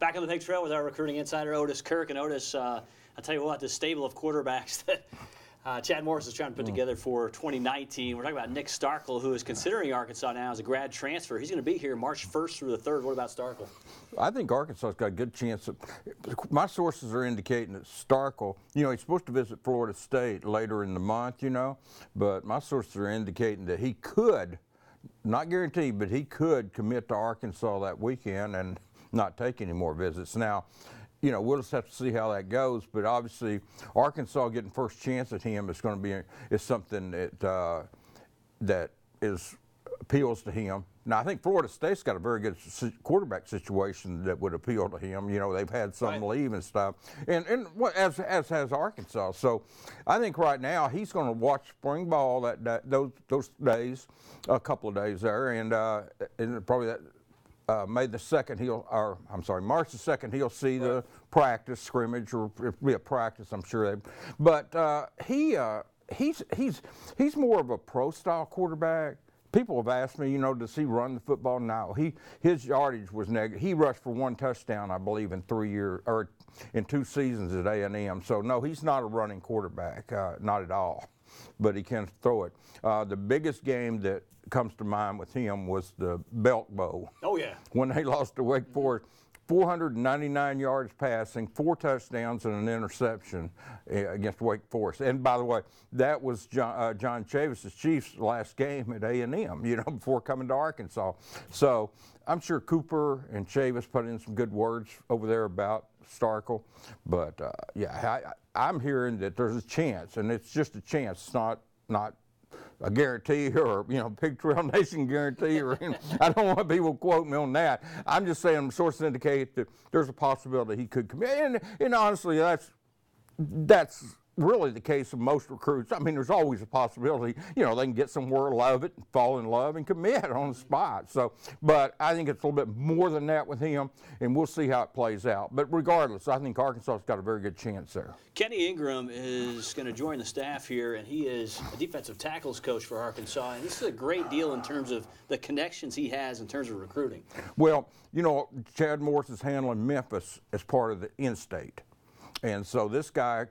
Back on the pig trail with our recruiting insider, Otis Kirk. And Otis, I'll tell you what, this stable of quarterbacks that Chad Morris is trying to put together for 2019. We're talking about Nick Starkel, who is considering Arkansas now as a grad transfer. He's going to be here March 1st through the 3rd. What about Starkel? I think Arkansas's got a good chance. My sources are indicating that Starkel, he's supposed to visit Florida State later in the month, but my sources are indicating that he could, not guaranteed, but he could commit to Arkansas that weekend and not take any more visits. Now, we'll just have to see how that goes, but obviously Arkansas getting first chance at him is going to be is something that that appeals to him. Now, I think Florida State's got a very good quarterback situation that would appeal to him. They've had some leave and stuff, and as has Arkansas. So I think right now he's going to watch spring ball those days, a couple of days there, and probably that. March the 2nd, he'll see the practice scrimmage, or it'll be a practice, I'm sure. But he's more of a pro-style quarterback. People have asked me, does he run the football? No, his yardage was negative. He rushed for 1 touchdown, I believe, in 3 years or in 2 seasons at A&M. So no, he's not a running quarterback, not at all. But he can throw it. The biggest game that comes to mind with him was the Belt Bowl. Oh, yeah. When they lost to Wake Forest, 499 yards passing, 4 touchdowns and an interception against Wake Forest. And by the way, that was John Chavis' Chiefs' last game at A&M, before coming to Arkansas. So I'm sure Cooper and Chavis put in some good words over there about Starkel. But, I'm hearing that there's a chance, and it's just a chance. It's not a guarantee or, Pig Trail Nation guarantee, or I don't want people quote me on that. I'm just saying sources indicate that there's a possibility he could commit. And honestly, that's really the case of most recruits. I mean, there's always a possibility, they can get somewhere, love it, fall in love, and commit on the spot. So, but I think it's a little bit more than that with him, and we'll see how it plays out. But regardless, I think Arkansas's got a very good chance there. Kenny Ingram is going to join the staff here, and he is a defensive tackles coach for Arkansas. And this is a great deal in terms of the connections he has in terms of recruiting. Well, Chad Morris is handling Memphis as part of the in-state. And so this guy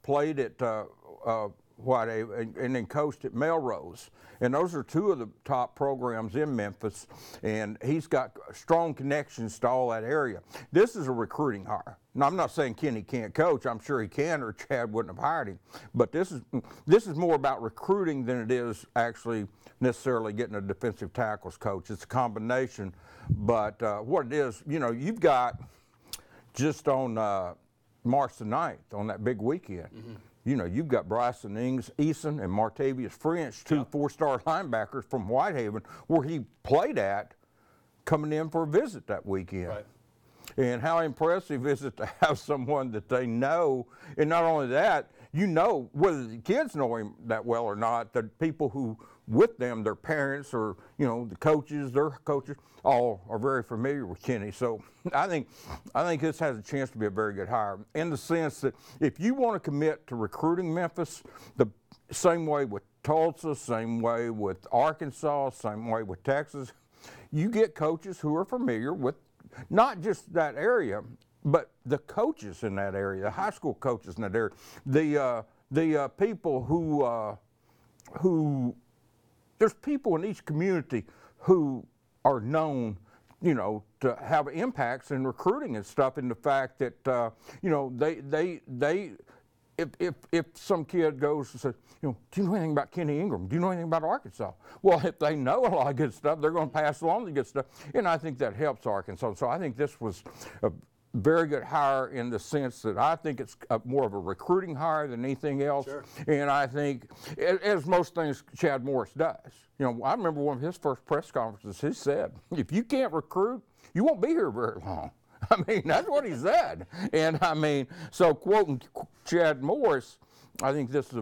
played at and then coached at Melrose. And those are 2 of the top programs in Memphis. And he's got strong connections to all that area. This is a recruiting hire. Now, I'm not saying Kenny can't coach. I'm sure he can, or Chad wouldn't have hired him. But this is more about recruiting than it is actually necessarily getting a defensive tackles coach. It's a combination. But what it is, you've got just on March the 9th, on that big weekend, you've got Bryson Eason and Martavius French, 2 4-star linebackers from Whitehaven, where he played at, coming in for a visit that weekend. Right. And how impressive is it to have someone that they know, and not only that, whether the kids know him that well or not, the people who with them, their parents or, the coaches, their coaches, all are very familiar with Kenny. So I think this has a chance to be a very good hire, in the sense that if you want to commit to recruiting Memphis, the same way with Tulsa, same way with Arkansas, same way with Texas, you get coaches who are familiar with not just that area, but the coaches in that area, the high school coaches in that area, the people who there's people in each community who are known, to have impacts in recruiting and stuff, and the fact that, if some kid goes and says, do you know anything about Kenny Ingram? Do you know anything about Arkansas? Well, if they know a lot of good stuff, they're going to pass along the good stuff, and I think that helps Arkansas. So I think this was a very good hire, in the sense that I think it's more of a recruiting hire than anything else. Sure. And I think, as most things Chad Morris does, I remember one of his first press conferences, he said, if you can't recruit, you won't be here very long. I mean, that's what he said. And I mean, so quoting Chad Morris, I think this is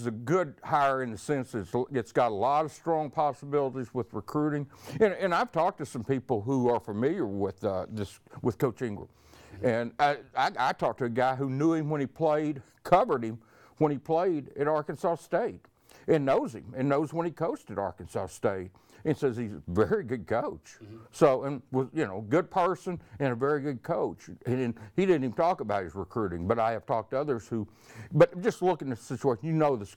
a good hire, in the sense that it's got a lot of strong possibilities with recruiting. And I've talked to some people who are familiar with with Coach Ingram. And I talked to a guy who knew him when he played, covered him when he played at Arkansas State, and knows him, and knows when he coached at Arkansas State. and says he's a very good coach. So, and was, you know, good person and a very good coach. And he didn't even talk about his recruiting, but I have talked to others who, but just looking at the situation, you know this is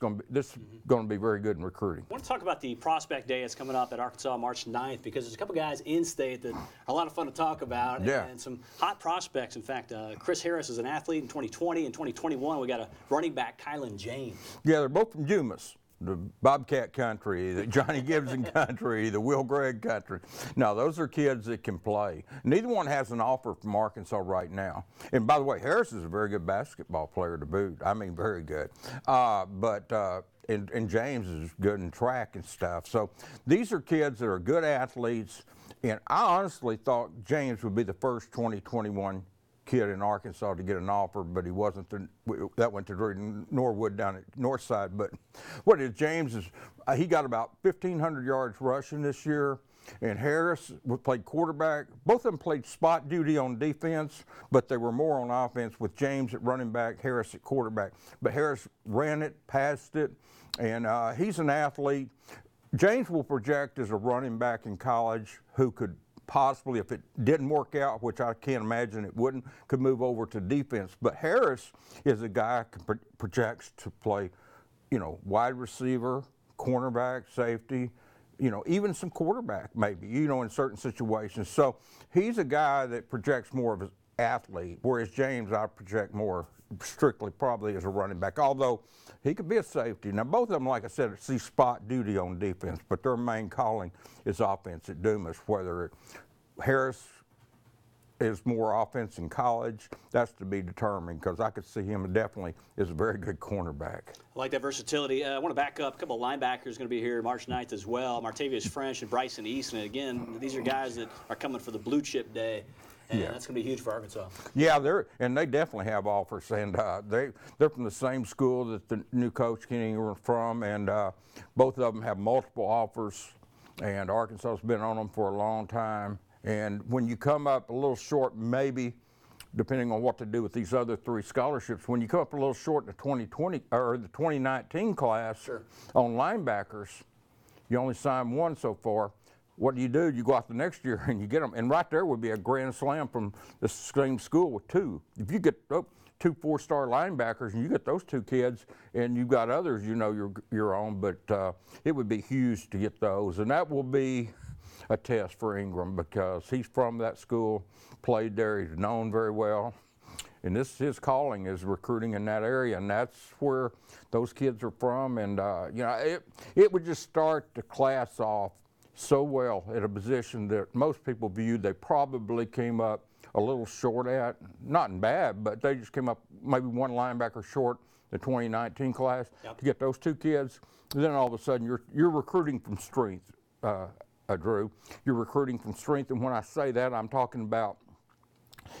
going to be very good in recruiting. I want to talk about the prospect day that's coming up at Arkansas March 9th, because there's a couple guys in state that are a lot of fun to talk about, and some hot prospects. In fact, Chris Harris is an athlete in 2020. In 2021, we got a running back, Kylan James. Yeah, they're both from Dumas, the Bobcat country, the Johnny Gibson country, the Will Gregg country. No, those are kids that can play. Neither one has an offer from Arkansas right now. And by the way, Harris is a very good basketball player to boot. I mean, very good. And James is good in track and stuff. So these are kids that are good athletes. And I honestly thought James would be the first 2021 kid in Arkansas to get an offer, but he wasn't. That went to Norwood down at Northside. But what is James is, he got about 1,500 yards rushing this year, and Harris played quarterback. Both of them played spot duty on defense, but they were more on offense, with James at running back, Harris at quarterback. But Harris ran it, passed it, and he's an athlete. James will project as a running back in college who could possibly, if it didn't work out, which I can't imagine it wouldn't, could move over to defense. But Harris is a guy who projects to play, you know, wide receiver, cornerback, safety, you know, even some quarterback maybe, you know, in certain situations. So he's a guy that projects more of an athlete, whereas James, I project more strictly probably as a running back, although he could be a safety. Now, both of them, like I said, see spot duty on defense, but their main calling is offense at Dumas. Whether Harris is more offense in college, that's to be determined, because I could see him definitely as a very good cornerback. I like that versatility. I want to back up. A couple of linebackers going to be here March 9th as well. Martavius French and Bryson Easton. And again, these are guys that are coming for the blue chip day. And that's going to be huge for Arkansas. Yeah, they definitely have offers, and they're from the same school that the new coach Marty Ingram from, and both of them have multiple offers, and Arkansas's been on them for a long time. And when you come up a little short, maybe, depending on what to do with these other 3 scholarships, when you come up a little short in the 2020 or the 2019 class on linebackers, you only signed 1 so far. What do? You go out the next year and you get them. And right there would be a grand slam from the same school with 2. If you get 2 4-star linebackers and you get those 2 kids, and you've got others, you know, your own, but it would be huge to get those. And that will be a test for Ingram, because he's from that school, played there, he's known very well. And his calling is recruiting in that area, and that's where those kids are from. And, you know, it would just start the class off so well at a position that most people viewed they probably came up a little short at. Not in bad, but they just came up maybe 1 linebacker short the 2019 class to get those 2 kids. And then all of a sudden you're recruiting from strength, Drew. You're recruiting from strength, and when I say that, I'm talking about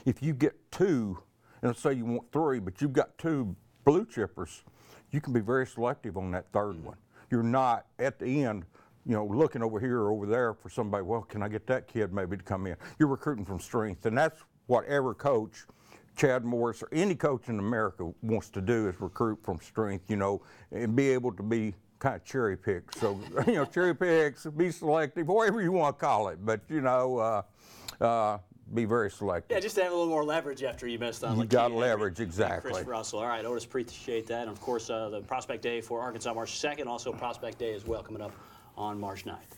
if you get 2, and let's say you want 3, but you've got 2 blue chippers, you can be very selective on that 3rd one. You're not at the end, you know, looking over here or over there for somebody, well, can I get that kid maybe to come in? You're recruiting from strength, and that's what every coach, Chad Morris, or any coach in America wants to do, is recruit from strength, you know, and be able to be kind of cherry pick. So, you know, cherry picks, be selective, whatever you want to call it, but, you know, be very selective. Yeah, just to have a little more leverage after you missed on. You got leverage, exactly. Chris Russell. All right, Otis, appreciate that. And, of course, the Prospect Day for Arkansas March 2nd, also Prospect Day as well coming up on March 9th.